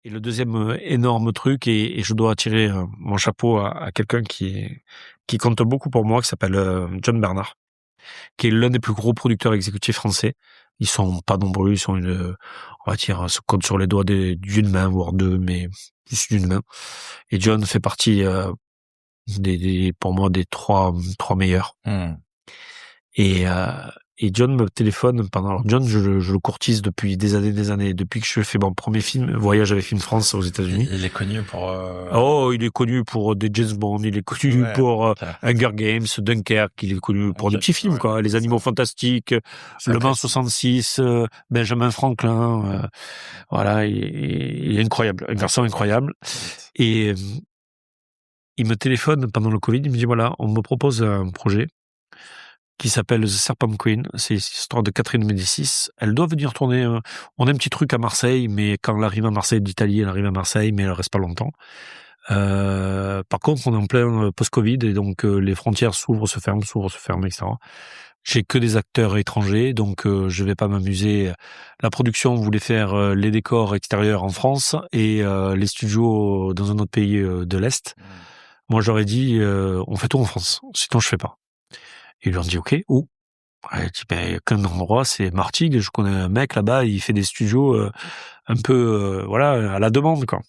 Et le deuxième énorme truc, et je dois tirer mon chapeau à quelqu'un qui compte beaucoup pour moi, qui s'appelle John Bernard, qui est l'un des plus gros producteurs exécutifs français. Ils sont pas nombreux, ils sont on va dire, se compte sur les doigts d'une main, voire deux, mais plus d'une main. Et John fait partie pour moi des trois meilleurs. Et John me téléphone alors John, je le courtise depuis des années, depuis que je fais mon premier film, Voyage avec Film France aux États-Unis. Il est connu pour... il est connu pour des James Bond, il est connu pour Hunger Games, Dunkerque, il est connu pour des petits films, quoi, Les Animaux Fantastiques, Le Mans 66, Benjamin Franklin, voilà, il est incroyable, un garçon incroyable. Et il me téléphone pendant le Covid, il me dit voilà, on me propose un projet qui s'appelle The Serpent Queen. C'est l'histoire de Catherine Médicis. Elle doit venir tourner. On a un petit truc à Marseille, mais quand elle arrive à Marseille d'Italie, elle arrive à Marseille, mais elle reste pas longtemps. Par contre, on est en plein post-Covid, et donc les frontières s'ouvrent, se ferment, etc. J'ai que des acteurs étrangers, donc je vais pas m'amuser. La production voulait faire les décors extérieurs en France et les studios dans un autre pays de l'Est. Moi, j'aurais dit, on fait tout en France, sinon je fais pas. Ils lui ont dit OK, où? Il dit qu'un endroit, c'est Martigues, je connais un mec là-bas, il fait des studios un peu voilà, à la demande, quoi.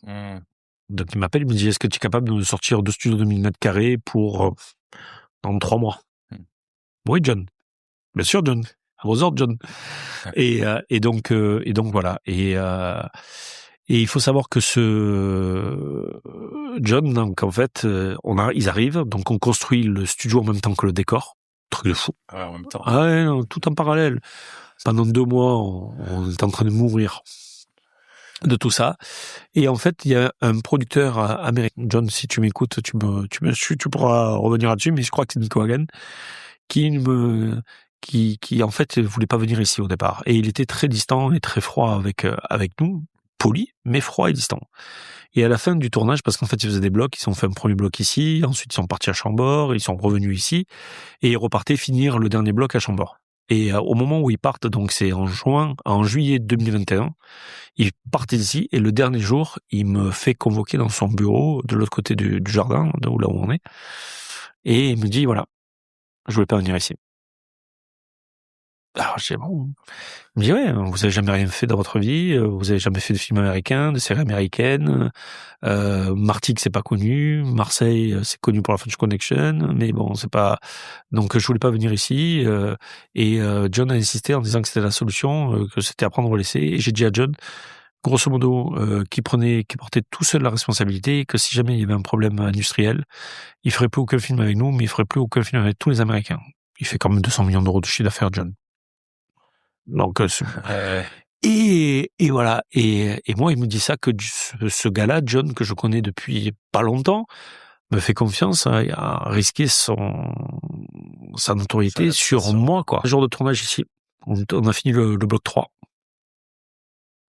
Donc il m'appelle, il me dit est-ce que tu es capable de nous sortir 2 studios de 1000 m² pour dans 3 mois? Oui, John. Bien sûr, John. À vos ordres, John. Et donc voilà. Et il faut savoir que ce John, donc en fait, ils arrivent, donc on construit le studio en même temps que le décor. Truc de fou. En même temps. Ah ouais, non, tout en parallèle. Pendant 2 mois, on est en train de mourir de tout ça. Et en fait, il y a un producteur américain, John, si tu m'écoutes, tu pourras revenir là-dessus, mais je crois que c'est Nico Hagen, qui en fait voulait pas venir ici au départ. Et il était très distant et très froid avec nous, poli, mais froid et distant. Et à la fin du tournage, parce qu'en fait, ils faisaient des blocs, ils ont fait un premier bloc ici, ensuite ils sont partis à Chambord, ils sont revenus ici, et ils repartaient finir le dernier bloc à Chambord. Et au moment où ils partent, donc c'est en juillet 2021, ils partent ici, et le dernier jour, il me fait convoquer dans son bureau, de l'autre côté du jardin, là où on est, et il me dit, voilà, je voulais pas venir ici. Alors, je dis, bon. Il me dit, ouais, vous avez jamais rien fait dans votre vie, vous avez jamais fait de film américain, de séries américaines, Martigues, c'est pas connu, Marseille, c'est connu pour la French Connection, mais bon, c'est pas, donc je voulais pas venir ici, et John a insisté en disant que c'était la solution, que c'était à prendre ou laisser, et j'ai dit à John, grosso modo, qui portait tout seul la responsabilité, que si jamais il y avait un problème industriel, il ferait plus aucun film avec nous, mais il ferait plus aucun film avec tous les Américains. Il fait quand même 200 millions d'euros de chiffre d'affaires, John. Donc, et voilà. Et moi, il me dit ça, que ce gars-là, John, que je connais depuis pas longtemps, me fait confiance à risquer sa notoriété sur moi, quoi. Le jour de tournage ici, on a fini le bloc 3.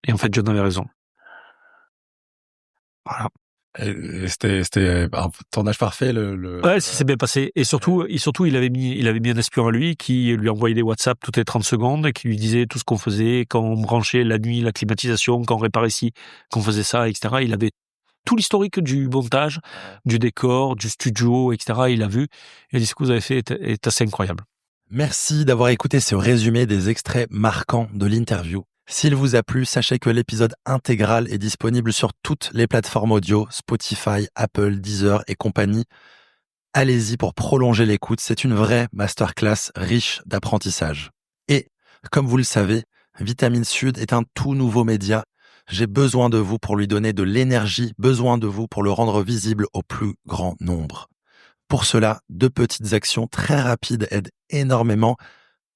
Et en fait, John avait raison. Voilà. C'était un tournage parfait. Ouais, ça s'est bien passé. Et surtout, il avait mis un espion à lui qui lui envoyait des WhatsApp toutes les 30 secondes et qui lui disait tout ce qu'on faisait, quand on branchait la nuit, la climatisation, quand on réparait ici, qu'on faisait ça, etc. Il avait tout l'historique du montage, du décor, du studio, etc. Il a vu. Il a dit, ce que vous avez fait est assez incroyable. Merci d'avoir écouté ce résumé des extraits marquants de l'interview. S'il vous a plu, sachez que l'épisode intégral est disponible sur toutes les plateformes audio, Spotify, Apple, Deezer et compagnie. Allez-y pour prolonger l'écoute, c'est une vraie masterclass riche d'apprentissage. Et, comme vous le savez, Vitamine Sud est un tout nouveau média. J'ai besoin de vous pour lui donner de l'énergie, besoin de vous pour le rendre visible au plus grand nombre. Pour cela, 2 petites actions très rapides aident énormément.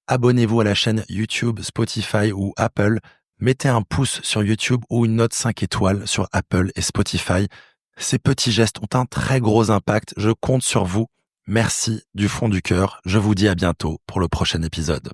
Abonnez-vous à la chaîne YouTube, Spotify ou Apple. Mettez un pouce sur YouTube ou une note 5 étoiles sur Apple et Spotify. Ces petits gestes ont un très gros impact. Je compte sur vous. Merci du fond du cœur. Je vous dis à bientôt pour le prochain épisode.